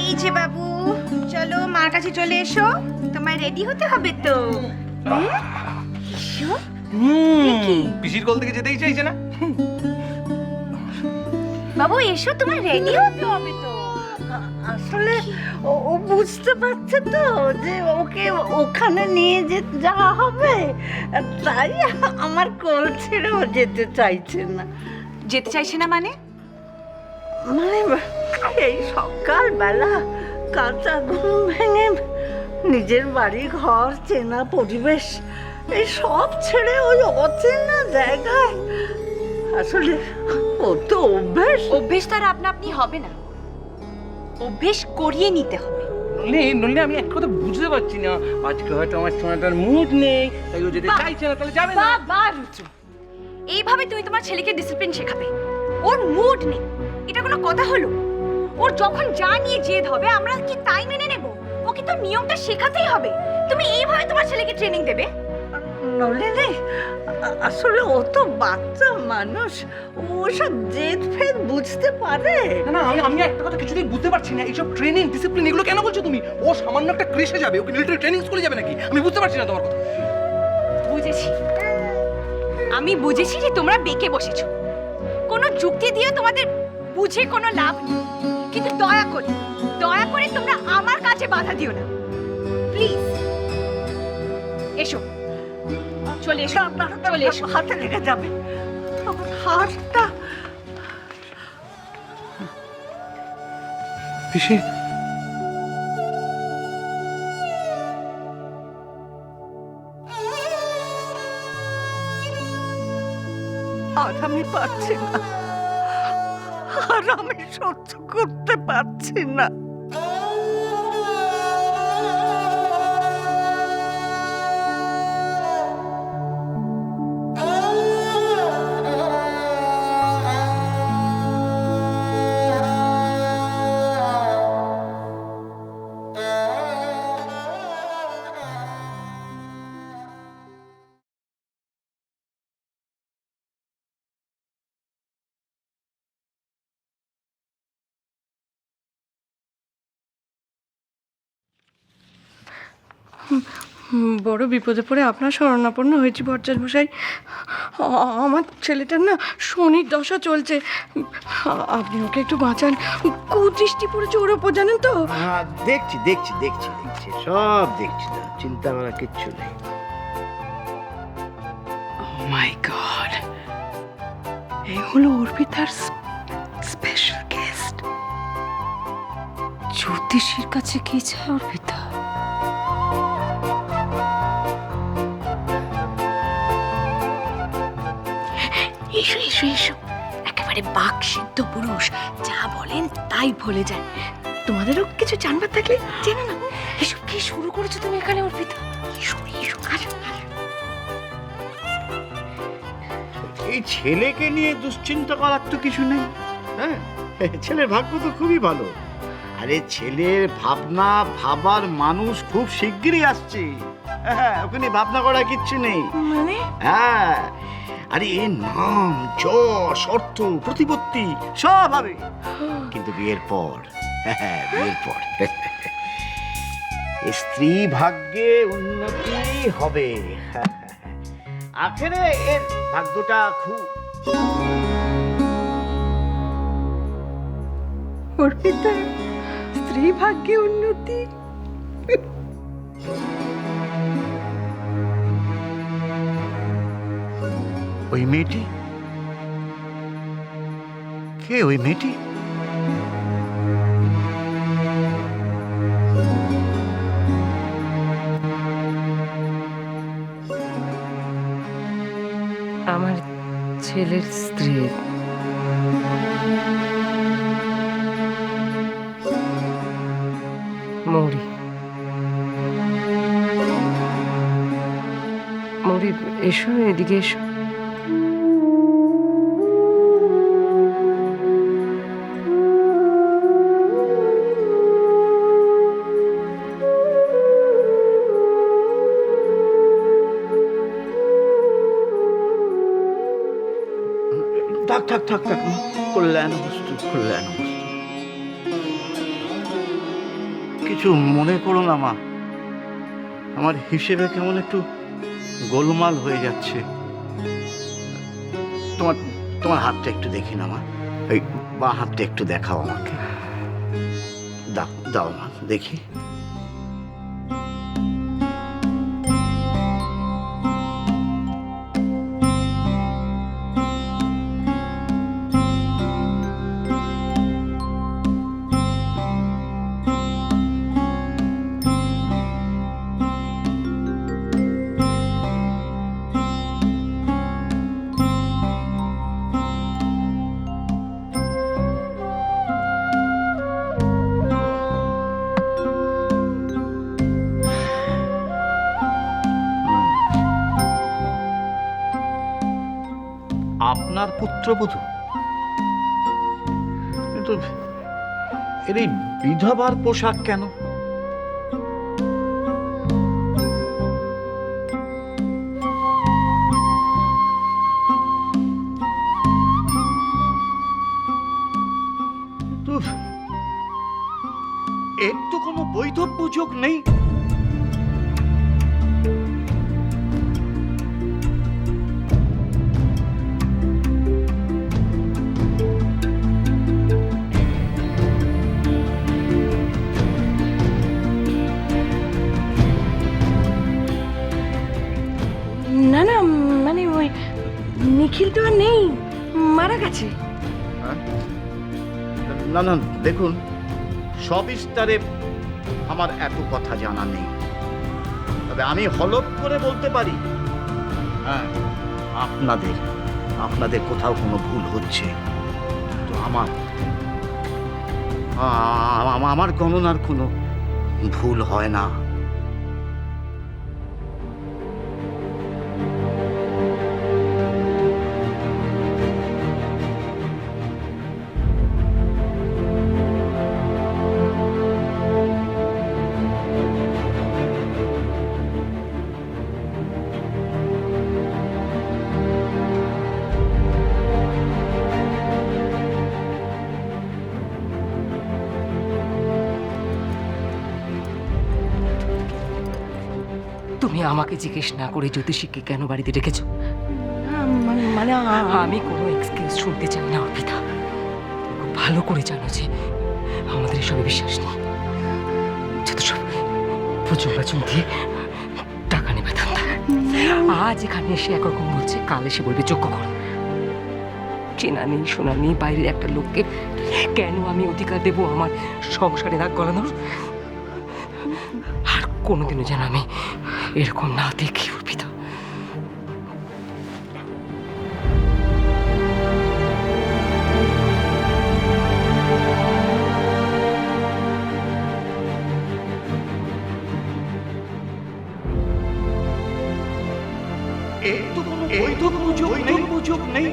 এই যে বাবু, চলো মার কাছে চলে এসো, তোমায় রেডি হতে হবে তো। এসো। পিসির কোল থেকে যেতেই চাইছে না। বাবু এসো, তোমায় রেডি হতে হবে তো। আসলে ও বুঝতে পারছে তো যে ওকে ওখানে নিয়ে যাওয়া হবে, তাই আমার কোল ছেড়েও যেতে চাইছে না। যেতে চাইছে না মানে? মানে এই সকালবেলা কাঁচা ঘুম ভেঙে নিজের বাড়ি ঘর, চেনা পরিবেশ, এই সব ছেড়ে ওই অচেনা জায়গায়, আসলে ও তো অভ্যেস তো আর আপনা আপনি হবে না, অভ্যেস করিয়ে নিতে হবে। নইলে আমি এক কথা বুঝতে পারছি না, আজকে হয়তো আমার সোনাটার মুড নেই, তাই ও যেতে চাইছে না, তাহলে যাবে না। বাবা রুচু, এইভাবে তুমি তোমার ছেলেকে ডিসিপ্লিন শেখাবে? ওর মুড নেই, এটা কোনো কথা হলো? ওর যখন যা নিয়ে জেদ হবে আমরা কি তাই মেনে নেব? ওকে তো নিয়মটা শেখাতেই হবে। তুমি এইভাবে তোমার ছেলেকে ট্রেনিং দেবে? নলিনী, আসলে ও তো বাচ্চা মানুষ, ও সব জেদ ফেদ বুঝতে পারে। না আমি একটা কথা কিছুতেই বুঝতে পারছি না, এইসব ট্রেনিং ডিসিপ্লিন এগুলো কেন বলছো তুমি? ও সামান্য একটা ক্রেশে যাবে, ওকে মিলিটারি ট্রেনিং স্কুলে যাবে নাকি? আমি বুঝতে পারছি না তোমার কথা। বুঝেছি, আমি বুঝেছি যে তোমরা বেঁকে বসেছো। কোনো যুক্তি দিয়ে তোমাদের বুঝে কোনো লাভ নেই, কিন্তু দয়া করে তোমরা আমার কাছে বাধা দিও না, প্লিজ। এসো, চলে এসো, চলে এসো। হাতে লেগে যাবে আমার হাতটা। পিসি, আর আমি পারছি না, আর আমি সহ্য করতে পারছি না। বড় বিপদে পড়ে আপনার শরণাপন্ন হয়েছি বরজাত মশাই। আমার ছেলেটার না শনির দশা চলছে, আপনি ওকে একটু বাঁচান। কুদৃষ্টি পড়েছে ওর ওপর, জানেন তো। দেখছি দেখছি দেখছি দেখছি সব দেখছি, না চিন্তা করার কিচ্ছু নেই। মাই গড, এই হলো অর্পিতার স্পেশাল গেস্ট। জ্যোতিষীর কাছে কি চায় অর্পিতা? এসো এসো এসো, একেবারে বাক সিদ্ধ পুরুষ, যা বলেন তাই বলে যায়। তোমাদেরও কিছু জানবার থাকলে জেনে না। এসব কি শুরু করেছো তুমি এখানে অর্পিতা? এসো এসো, আসো আসো। এই ছেলেকে নিয়ে দুশ্চিন্তা করার তো কিছু নেই। হ্যাঁ, ছেলের ভাগ্য তো খুবই ভালো। আরে ছেলের ভাবনা ভাবার মানুষ খুব শিগগিরই আসছে। হ্যাঁ, ওখানে ভাবনা করার কিচ্ছু নেই। মানে হ্যাঁ, আরে এর নাম, যশ, অর্থ, প্রতিপত্তি সব হবে, কিন্তু বিয়ের পর। হ্যাঁ, বিয়ের পর স্ত্রী ভাগ্যে উন্নতি হবে। আখেরে এর ভাগ্যটা খুব। অর্পিতা স্ত্রী ভাগ্যে উন্নতি? ওই মেয়েটি কে? ওই মেয়েটি আমার ছেলের স্ত্রী। মৌরি, মৌরি এসো, এদিকে এসো। থাক থাক থাক থাক, কল্যাণ বস্তু, কল্যাণ বস্তু। কিছু মনে করো না মা, আমার হিসেবে কেমন একটু গোলমাল হয়ে যাচ্ছে। তোমার তোমার হাতটা একটু দেখি না মা, এই বা হাতটা একটু দেখাও আমাকে, দাও দাও মা দেখি। আপনার পুত্রবধূ, কিন্তু এর এই বিধবার পোশাক কেন? কিন্তু এর তো কোনো বৈধব্য যোগ নেই। না না, মানে ওই নিখিল তো আর নেই, মারা গেছে। না না, দেখুন সবিস্তারে আমার এত কথা জানা নেই, তবে আমি হলফ করে বলতে পারি, হ্যাঁ আপনাদের কোথাও কোনো ভুল হচ্ছে, তো আমার গণনার কোনো ভুল হয় না। তুমি আমাকে জিজ্ঞেস না করে জ্যোতিষীকে কেন বাড়িতে ডেকেছো? মানে আমি কোনো এক্সকিউজ শুনতে চাই না অর্পিতা। তুমি খুব ভালো করে জানো যে আমাদের এসবে বিশ্বাস নেই। যত সব প্রচুর বাচন দিয়ে টাকা নেবে ধান্দা। আজ এখানে এসে একরকম বলছে, কাল এসে বলবে যোগ্য করো। চেনা নেই শোনা নেই বাইরের একটা লোককে কেন আমি অধিকার দেবো আমার সংসারে নাক গলানোর? আর কোনোদিনও যেন আমি এরকম না দেখি অর্পিতা। এর তো কোনো বৈধব্য যোগ নেই।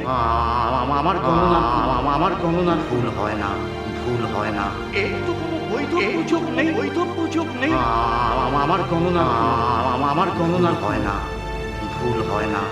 আমার গণনার ভুল হয় না। এর তো কোনো বৈধব্য যোগ নেই। আমার গণনার হয় না, ভুল হয় না।